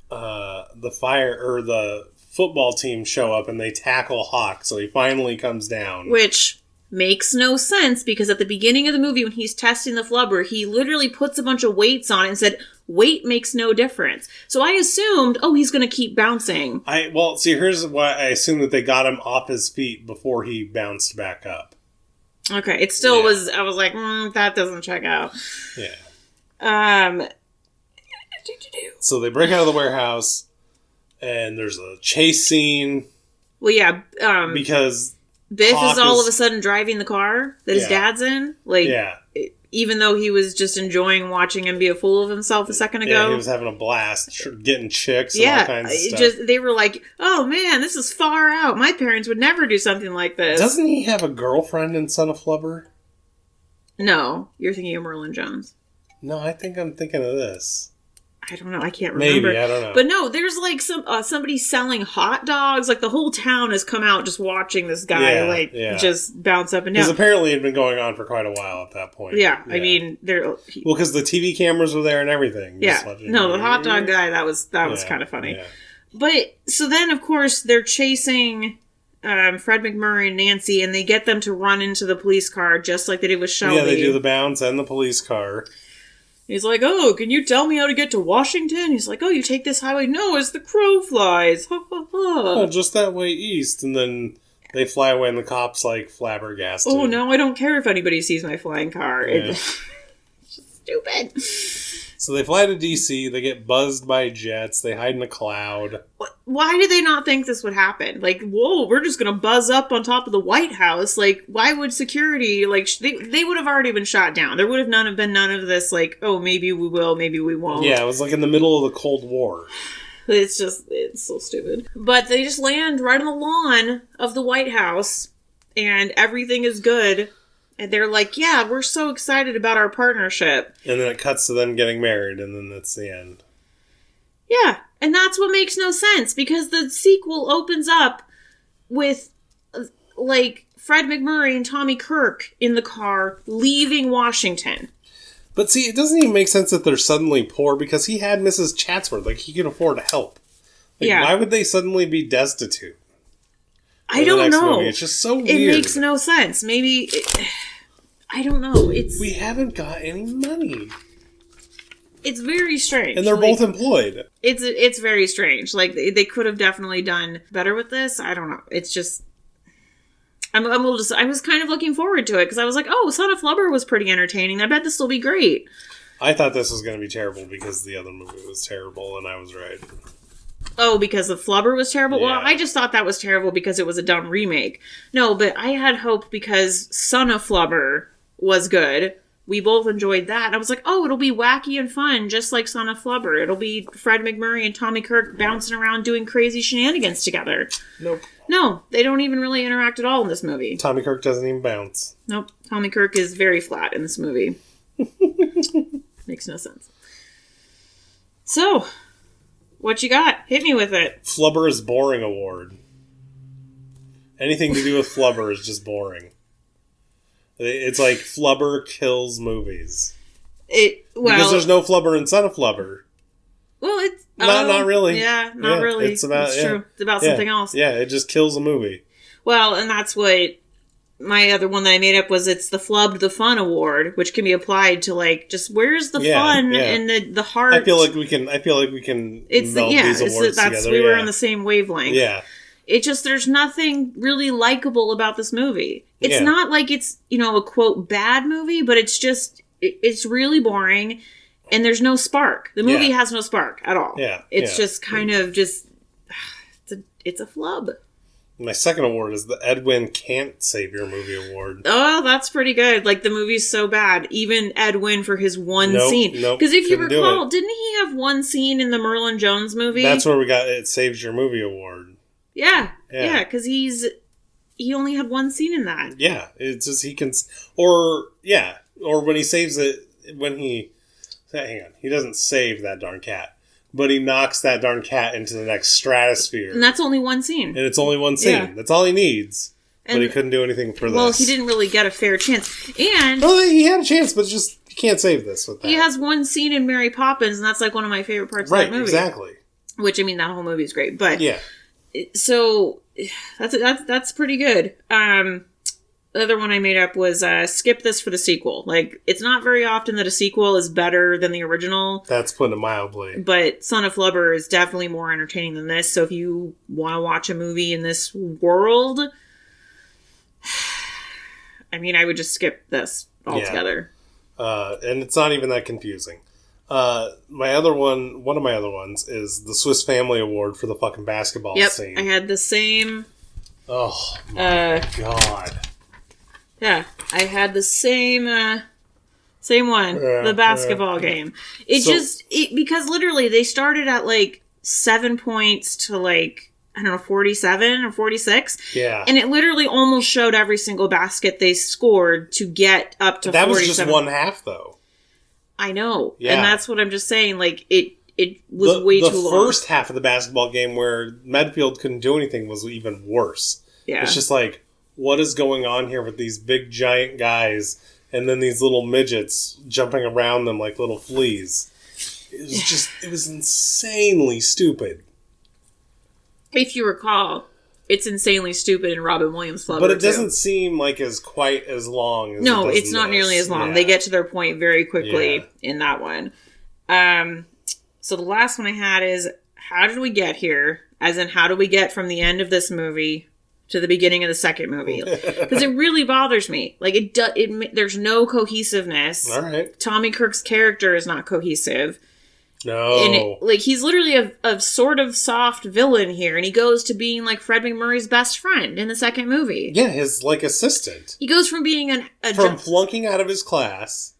S1: the football team show up, and they tackle Hawk, so he finally comes down.
S2: Which makes no sense, because at the beginning of the movie, when he's testing the flubber, he literally puts a bunch of weights on it and said, weight makes no difference. So I assumed, he's going to keep bouncing.
S1: Here's why I assumed that they got him off his feet before he bounced back up.
S2: Okay, it still was, I was like, that doesn't check out.
S1: Yeah. So they break out of the warehouse, and there's a chase scene.
S2: Well, yeah.
S1: Because
S2: Biff is all of a sudden driving the car that his dad's in. Like, even though he was just enjoying watching him be a fool of himself a second ago.
S1: Yeah, he was having a blast, getting chicks and all kinds of stuff.
S2: They were like, oh man, this is far out. My parents would never do something like this.
S1: Doesn't he have a girlfriend in Son of Flubber?
S2: No, you're thinking of Merlin Jones.
S1: No, I think I'm thinking of this.
S2: I don't know. I can't remember.
S1: Maybe, I don't know.
S2: But no, there's like somebody selling hot dogs. Like the whole town has come out just watching this guy just bounce up and down.
S1: Because apparently it had been going on for quite a while at that point.
S2: Yeah. I mean,
S1: because the TV cameras were there and everything.
S2: Yeah. No, the hot dog guy, that was kind of funny. Yeah. But, so then, of course, they're chasing Fred MacMurray and Nancy, and they get them to run into the police car just like they did with Shelby.
S1: Yeah, they do the bounce and the police car.
S2: He's like, can you tell me how to get to Washington? He's like, you take this highway. No, as the crow flies. Ha, ha, ha.
S1: Oh, just that way east. And then they fly away and the cop's like flabbergasted.
S2: Oh, now I don't care if anybody sees my flying car. Yeah. It's just stupid.
S1: So they fly to D.C., they get buzzed by jets, they hide in a cloud.
S2: Why did they not think this would happen? Like, whoa, we're just going to buzz up on top of the White House. Like, why would security, like, they would have already been shot down. There would have been none of this, like, maybe we will, maybe we won't.
S1: Yeah, it was like in the middle of the Cold War.
S2: It's so stupid. But they just land right on the lawn of the White House, and everything is good. And they're like, yeah, we're so excited about our partnership.
S1: And then it cuts to them getting married, and then that's the end.
S2: Yeah, and that's what makes no sense, because the sequel opens up with, like, Fred MacMurray and Tommy Kirk in the car leaving Washington.
S1: But see, it doesn't even make sense that they're suddenly poor, because he had Mrs. Chatsworth. Like, he could afford help. Like, why would they suddenly be destitute?
S2: I don't know.
S1: Movie? It's just so weird.
S2: It makes no sense. Maybe... I don't know.
S1: We haven't got any money.
S2: It's very strange.
S1: And they're both employed.
S2: It's very strange. Like, they could have definitely done better with this. I don't know. It's just... I was kind of looking forward to it, because I was like, Son of Flubber was pretty entertaining. I bet this will be great.
S1: I thought this was going to be terrible because the other movie was terrible, and I was right.
S2: Oh, because the Flubber was terrible?
S1: Yeah.
S2: Well, I just thought that was terrible because it was a dumb remake. No, but I had hope because Son of Flubber was good. We both enjoyed that. And I was like, it'll be wacky and fun, just like Son of Flubber. It'll be Fred MacMurray and Tommy Kirk bouncing around doing crazy shenanigans together.
S1: Nope.
S2: No, they don't even really interact at all in this movie.
S1: Tommy Kirk doesn't even bounce.
S2: Nope. Tommy Kirk is very flat in this movie. Makes no sense. So... what you got? Hit me with it.
S1: Flubber is boring award. Anything to do with Flubber is just boring. It's like Flubber kills movies.
S2: Because
S1: there's no Flubber in Son of Flubber.
S2: Well, it's...
S1: Not really.
S2: Yeah, not really.
S1: It's about...
S2: true. It's about something else.
S1: Yeah, it just kills the movie.
S2: Well, and that's what... My other one that I made up was it's the Flubbed the Fun Award, which can be applied to like just where's the fun and the heart.
S1: I feel like we can meld these awards together.
S2: We were on the same wavelength.
S1: Yeah.
S2: It just there's nothing really likable about this movie. It's not like it's a quote bad movie, but it's just it's really boring, and there's no spark. The movie has no spark at all.
S1: Yeah.
S2: It's just kind of just it's a flub.
S1: My second award is the Edwin Can't Save Your Movie Award.
S2: Oh, that's pretty good. Like, the movie's so bad. Even Edwin for his one scene. Because if you recall, didn't he have one scene in the Merlin Jones movie?
S1: That's where we got It Saves Your Movie Award.
S2: Yeah, because he only had one scene in that.
S1: Yeah, it's just he can... Or when he saves it, hang on, he doesn't save that darn cat. But he knocks that darn cat into the next stratosphere.
S2: And that's only one scene.
S1: And it's only one scene.
S2: Yeah.
S1: That's all he needs. But he couldn't do anything for this.
S2: Well, he didn't really get a fair chance. And...
S1: Well, he had a chance, but just... You can't save this with that.
S2: He has one scene in Mary Poppins, and that's like one of my favorite parts of that movie. Right,
S1: exactly.
S2: Which, I mean, that whole movie is great. But...
S1: Yeah.
S2: So, that's pretty good. The other one I made up was skip this for the sequel. Like, it's not very often that a sequel is better than the original.
S1: That's putting it mildly.
S2: But Son of Flubber is definitely more entertaining than this. So if you want to watch a movie in this world, I mean, I would just skip this altogether.
S1: Yeah. And it's not even that confusing. One of my other ones is the Swiss Family Award for the fucking basketball scene.
S2: I had the same...
S1: Oh, my God.
S2: Yeah, I had the same one, the basketball game. Because literally they started at like 7 points to like, I don't know, 47 or 46.
S1: Yeah.
S2: And it literally almost showed every single basket they scored to get up to 47.
S1: That was just one half, though.
S2: I know.
S1: Yeah.
S2: And that's what I'm just saying. Like, it was way too long.
S1: The first half of the basketball game where Medfield couldn't do anything was even worse. Yeah. It's just like... What is going on here with these big giant guys and then these little midgets jumping around them like little fleas? It was insanely stupid.
S2: If you recall, it's insanely stupid in Robin Williams' Flubber,
S1: but it doesn't seem like quite as long as
S2: No, it's not nearly as long. Yeah. They get to their point very quickly in that one. So the last one I had is, how did we get here? As in, how do we get from the end of this movie to the beginning of the second movie? Because it really bothers me. Like, there's no cohesiveness.
S1: All right.
S2: Tommy Kirk's character is not cohesive.
S1: No.
S2: And he's literally a sort of soft villain here, and he goes to being like Fred MacMurray's best friend in the second movie.
S1: Yeah, his like assistant.
S2: He goes from being
S1: from flunking out of his class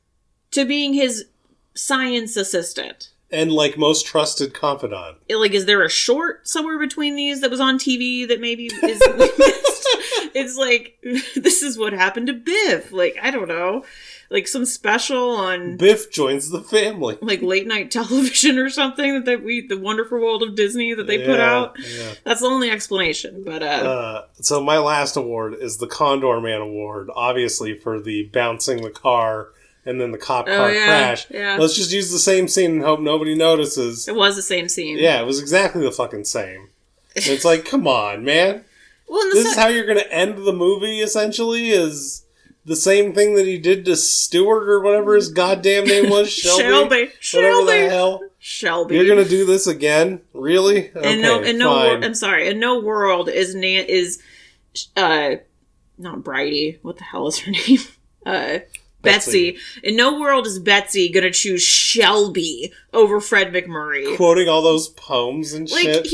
S2: to being his science assistant.
S1: And, like, most trusted confidant.
S2: Like, is there a short somewhere between these that was on TV that maybe is... It's like, this is what happened to Biff. Like, I don't know. Like, some special on...
S1: Biff joins the family.
S2: Like, late night television or something the Wonderful World of Disney that they put out. Yeah. That's the only explanation, but...
S1: So my last award is the Condor Man Award, obviously for the bouncing the car... And then the cop car crash. Yeah. Let's just use the same scene and hope nobody notices.
S2: It was the same scene.
S1: Yeah, it was exactly the fucking same. And it's like, come on, man. Well, this is how you're going to end the movie, essentially, is the same thing that he did to Stewart or whatever his goddamn name was. Shelby. Whatever the hell.
S2: Shelby.
S1: You're going to do this again? Really? Okay,
S2: I'm sorry. In no world is not Bridie. What the hell is her name? Betsy. In no world is Betsy gonna choose Shelby over Fred MacMurray.
S1: Quoting all those poems and shit.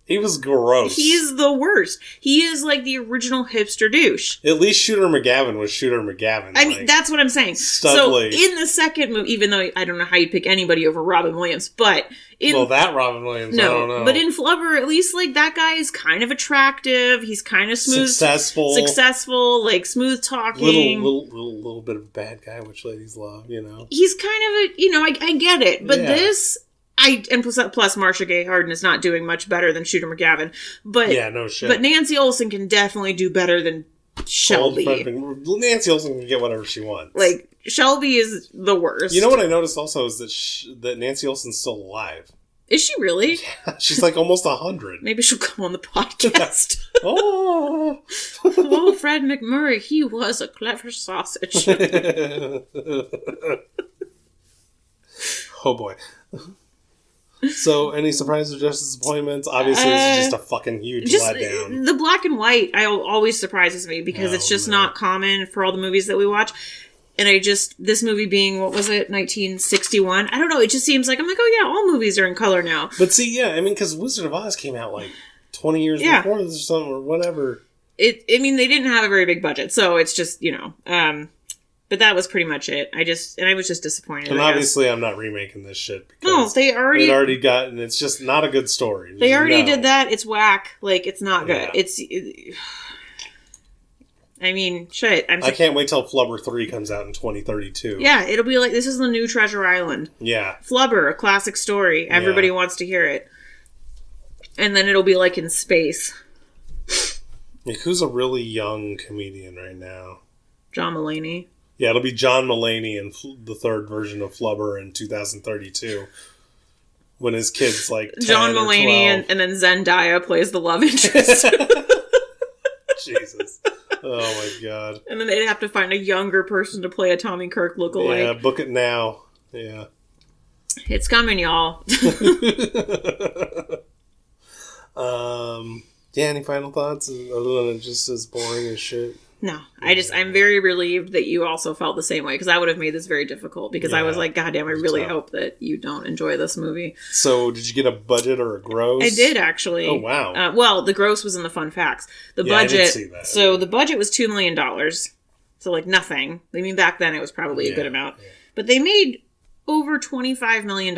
S1: He was gross.
S2: He's the worst. He is like the original hipster douche.
S1: At least Shooter McGavin was Shooter McGavin.
S2: I mean, that's what I'm saying. Studley. So, in the second movie, even though I don't know how you'd pick anybody over Robin Williams, but...
S1: that Robin Williams, I don't know.
S2: But in Flubber, at least, like, that guy is kind of attractive. He's kind of smooth. Successful, like, smooth talking.
S1: Little bit of a bad guy, which ladies love, you know.
S2: He's kind of I get it. But this... plus Marcia Gay Harden is not doing much better than Shooter McGavin. But,
S1: yeah, no shit.
S2: But Nancy Olson can definitely do better than Shelby.
S1: Nancy Olson can get whatever she wants.
S2: Like, Shelby is the worst.
S1: You know what I noticed also is that Nancy Olson's still alive.
S2: Is she really?
S1: Yeah, she's like almost 100.
S2: Maybe she'll come on the podcast.
S1: Oh,
S2: Fred MacMurray, he was a clever sausage.
S1: Oh boy. So, any surprises or just disappointments? Obviously, this is just a fucking huge letdown.
S2: The black and white always surprises me because it's just not common for all the movies that we watch. And this movie being, what was it, 1961? I don't know, it just seems like, I'm like, oh yeah, all movies are in color now.
S1: But see, yeah, I mean, because Wizard of Oz came out like 20 years before this or something, or whatever.
S2: They didn't have a very big budget, so it's just, but that was pretty much it. I was just disappointed.
S1: And obviously, I'm not remaking this shit because
S2: it already
S1: got, and it's just not a good story.
S2: They already did that. It's whack. Like, it's not good. I mean, shit. I
S1: can't wait till Flubber 3 comes out in 2032.
S2: Yeah, it'll be like, this is the new Treasure Island.
S1: Yeah.
S2: Flubber, a classic story. Everybody wants to hear it. And then it'll be like in space.
S1: Like, who's a really young comedian right now?
S2: John Mulaney.
S1: Yeah, it'll be John Mulaney in the third version of Flubber in 2032. When his kid's like 10
S2: John
S1: or
S2: Mulaney
S1: 12.
S2: and then Zendaya plays the love interest.
S1: Jesus. Oh my god.
S2: And then they'd have to find a younger person to play a Tommy Kirk lookalike.
S1: Yeah, book it now. Yeah.
S2: It's coming, y'all.
S1: Yeah, any final thoughts? Other than it just as boring as shit?
S2: No. I'm very relieved that you also felt the same way, because I would have made this very difficult, because I was like, God damn, I really hope that you don't enjoy this movie.
S1: So, did you get a budget or a gross?
S2: I did, actually.
S1: Oh, wow.
S2: Well, the gross was in the fun facts. The budget, I did see that. So, the budget was $2 million. So, like, nothing. I mean, back then it was probably a good amount. Yeah. But they made over $25 million.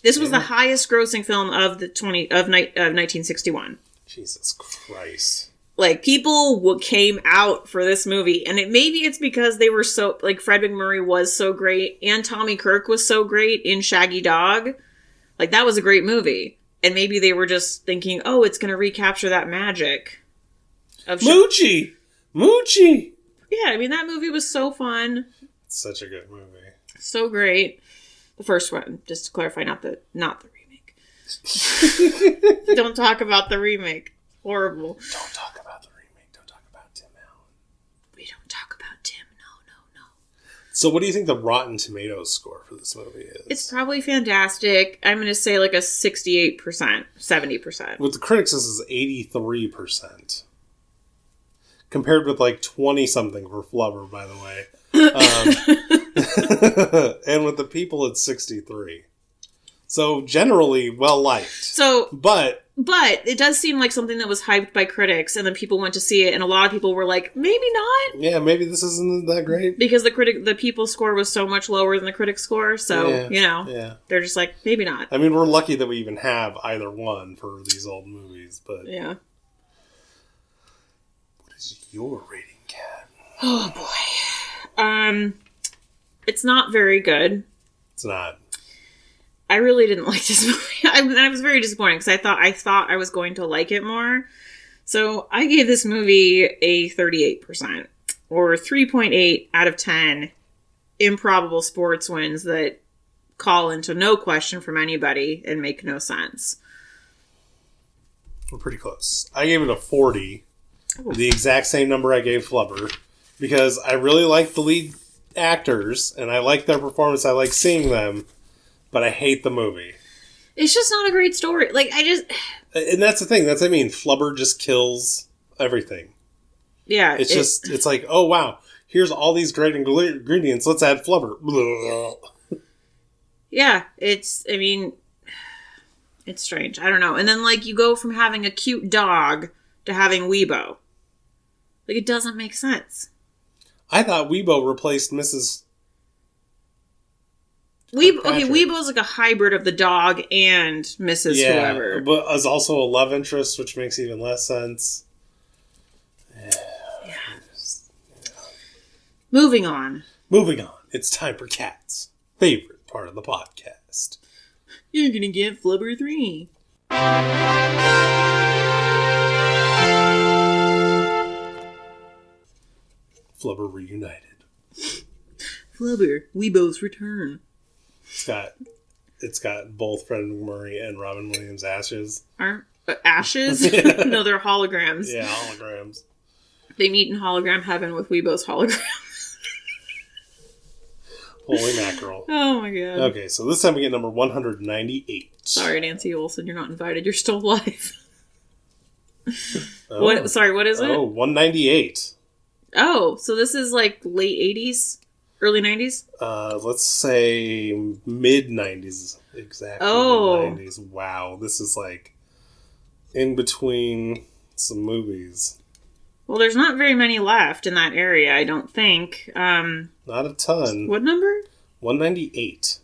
S2: This was the highest grossing film of 1961.
S1: Jesus Christ.
S2: Like, people came out for this movie, and maybe it's because they were so, like, Fred MacMurray was so great, and Tommy Kirk was so great in Shaggy Dog. Like, that was a great movie. And maybe they were just thinking, oh, it's going to recapture that magic of
S1: Moochie! Moochie!
S2: Yeah, I mean, that movie was so fun.
S1: It's such a good movie.
S2: So great. The first one, just to clarify, not the remake. Don't talk about the remake. Horrible.
S1: Don't talk about the remake. Don't talk about Tim Allen.
S2: We don't talk about Tim. No.
S1: So what do you think the Rotten Tomatoes score for this movie is?
S2: It's probably fantastic. I'm going to say like a 68%, 70%.
S1: With the critics, this is 83%. Compared with like 20-something for Flubber, by the way. And with the people, it's 63. So generally well-liked.
S2: So,
S1: But
S2: it does seem like something that was hyped by critics, and then people went to see it, and a lot of people were like, maybe not.
S1: Yeah, maybe this isn't that great.
S2: Because the people score was so much lower than the critic score, so, they're just like, maybe not.
S1: I mean, we're lucky that we even have either one for these old movies, but...
S2: Yeah.
S1: What is your rating, Kat?
S2: Oh, boy. It's not very good.
S1: It's not.
S2: I really didn't like this movie. I was very disappointed because I thought I was going to like it more. So I gave this movie a 38%, or 3.8 out of 10 improbable sports wins that call into no question from anybody and make no sense.
S1: We're pretty close. I gave it a 40, the exact same number I gave Flubber, because I really like the lead actors and I like their performance. I like seeing them. But I hate the movie.
S2: It's just not a great story. Like,
S1: And that's the thing. Flubber just kills everything.
S2: Yeah.
S1: It's like, oh, wow. Here's all these great ingredients. Let's add Flubber.
S2: Yeah. It's strange. I don't know. And then, like, you go from having a cute dog to having Weebo. Like, it doesn't make sense.
S1: I thought Weebo replaced Mrs.
S2: Weebo's like a hybrid of the dog and Mrs. Whoever.
S1: But is also a love interest, which makes even less sense.
S2: Yeah. Moving on.
S1: It's time for Kat's favorite part of the podcast.
S2: You're gonna get Flubber 3.
S1: Flubber reunited.
S2: Flubber, we both return.
S1: It's got both Fred MacMurray and Robin Williams' ashes.
S2: Ashes?
S1: Yeah.
S2: No, they're holograms.
S1: Yeah, holograms.
S2: They meet in hologram heaven with Weebo's hologram.
S1: Holy mackerel.
S2: Oh my god.
S1: Okay, so this time we get number 198.
S2: Sorry, Nancy Olson, you're not invited. You're still alive.
S1: Oh.
S2: What? Sorry, what is it?
S1: Oh, 198.
S2: Oh, so this is like late 80s? Early 90s?
S1: Let's say mid-90s. Exactly.
S2: Oh.
S1: Mid-90s. Wow, this is like in between some movies.
S2: Well, there's not very many left in that area, I don't think.
S1: Not a ton.
S2: What number?
S1: 198.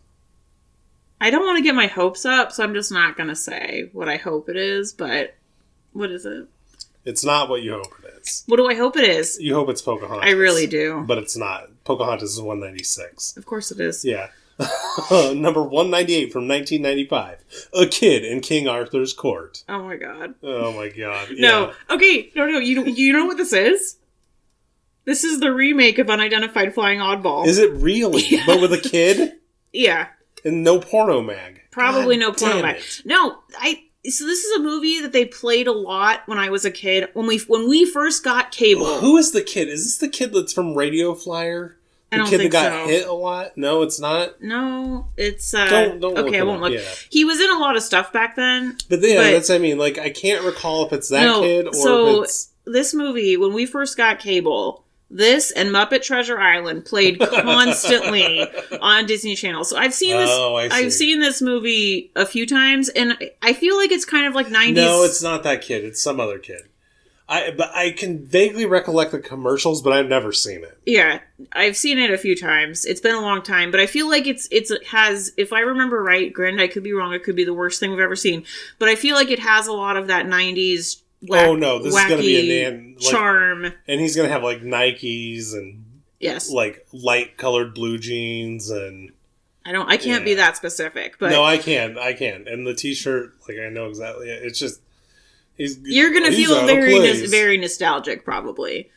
S2: I don't want to get my hopes up, so I'm just not going to say what I hope it is, but what is it?
S1: It's not what you hope it is.
S2: What do I hope it is?
S1: You hope it's Pocahontas.
S2: I really do.
S1: But it's not. Pocahontas is 196.
S2: Of course it is.
S1: Yeah. Number 198 from 1995. A Kid in King Arthur's Court.
S2: Oh my god.
S1: Oh my god.
S2: No.
S1: Yeah.
S2: Okay. No. You know what this is? This is the remake of Unidentified Flying Oddball.
S1: Is it really?
S2: Yeah.
S1: But with a kid?
S2: Yeah.
S1: And no porno mag.
S2: Probably
S1: God
S2: no porno mag. No. So this is a movie that they played a lot when I was a kid. When we first got cable.
S1: Who is the kid? Is this the kid that's from Radio Flyer?
S2: I don't
S1: kid
S2: think
S1: that got
S2: so.
S1: hit a lot? No, it's not.
S2: No, it's
S1: Don't
S2: okay, I won't look.
S1: Yeah.
S2: He was in a lot of stuff back then.
S1: But that's I mean, like I can't recall if it's that kid or if it's
S2: this movie when we first got cable. This and Muppet Treasure Island played constantly on Disney Channel. So I've seen this.
S1: Oh, I see.
S2: I've seen this movie a few times, and I feel like it's kind of like 90s.
S1: No, it's not that kid. It's some other kid. But I can vaguely recollect the commercials, but I've never seen it.
S2: Yeah, I've seen it a few times. It's been a long time, but I feel like it has. If I remember right, granted, I could be wrong. It could be the worst thing we've ever seen, but I feel like it has a lot of that 90s.
S1: Oh no, this is going to be a
S2: charm,
S1: and he's going to have like Nikes and
S2: yes,
S1: like light colored blue jeans and.
S2: I can't be that specific, but
S1: no, I can, and the T-shirt, like I know exactly. It's just
S2: you're going to feel very nostalgic, probably.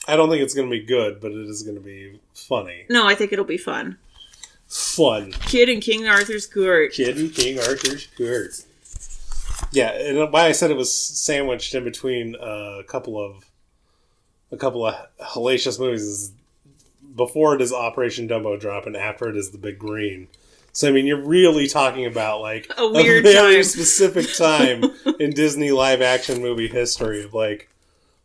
S1: I don't think it's going to be good, but it is going to be funny.
S2: No, I think it'll be fun.
S1: Fun.
S2: Kid in King Arthur's Court.
S1: Kid in King Arthur's Court. Yeah, and why I said it was sandwiched in between a couple of hellacious movies is before it is Operation Dumbo Drop and after it is The Big Green. So I mean, you're really talking about like
S2: a weird
S1: very
S2: time.
S1: specific time in Disney live action movie history of like,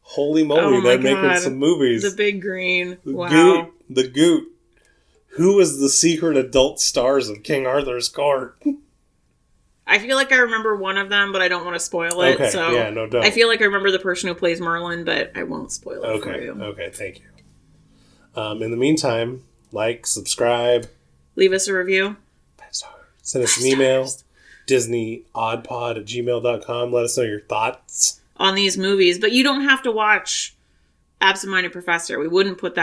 S1: holy moly, they're making some movies.
S2: The Big Green. Wow.
S1: The Goot. Who was the secret adult stars of King Arthur's Court?
S2: I feel like I remember one of them, but I don't want to spoil it.
S1: Okay,
S2: so
S1: yeah, no, don't.
S2: I feel like I remember the person who plays Merlin, but I won't spoil it for you.
S1: Okay, thank you. In the meantime, like, subscribe.
S2: Leave us a review.
S1: Send us an email. DisneyOddPod@gmail.com. Let us know your thoughts
S2: on these movies. But you don't have to watch Absent-Minded Professor. We wouldn't put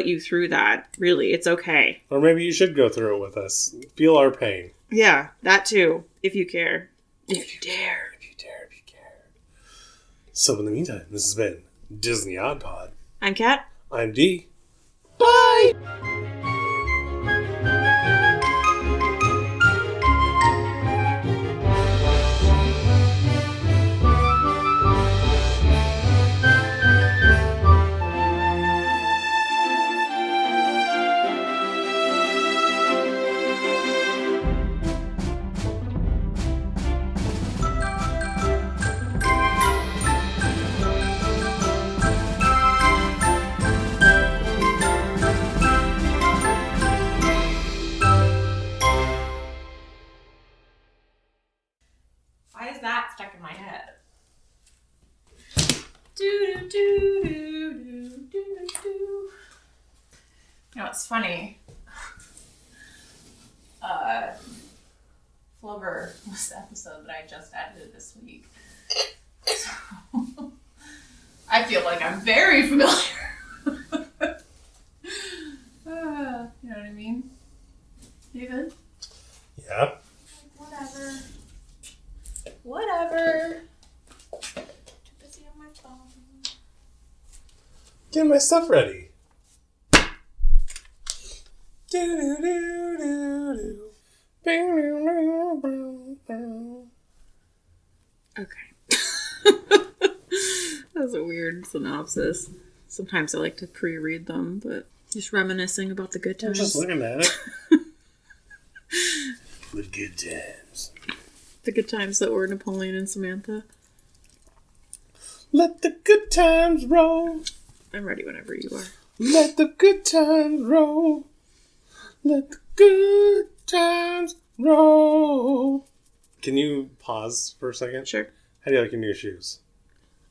S2: you through that. Really, it's okay.
S1: Or maybe you should go through it with us. Feel our pain.
S2: Yeah, that too. If you care. If you dare.
S1: If you care. So in the meantime, this has been Disney Odd Pod.
S2: I'm Kat.
S1: I'm D. Bye!
S2: You know, it's funny. Flubber was the episode that I just edited this week. So, I feel like I'm very familiar. You know what I mean? David?
S1: Yeah?
S2: Whatever. Too busy on my phone.
S1: Get my stuff ready.
S2: Okay. That was a weird synopsis. Sometimes I like to pre-read them, but just reminiscing about the good times.
S1: I'm just looking at it. The good times.
S2: The good times that were Napoleon and Samantha.
S1: Let the good times roll.
S2: I'm ready whenever you are.
S1: Let the good times roll. Let the good times roll. Can you pause for a second?
S2: Sure.
S1: How do you like your new shoes?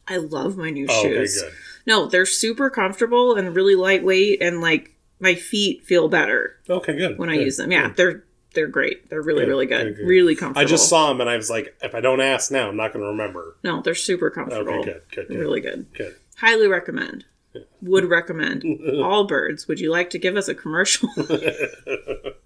S2: I love my new shoes.
S1: Okay, good.
S2: No, they're super comfortable and really lightweight, and like my feet feel better.
S1: Okay, good.
S2: When I use them. Yeah, they're great. They're really, really good.
S1: Good.
S2: Really comfortable.
S1: I just saw them and I was like, if I don't ask now, I'm not going to remember.
S2: No, they're super comfortable.
S1: Okay, good.
S2: Really good.
S1: Good.
S2: Highly recommend. Would recommend. Allbirds, would you like to give us a commercial?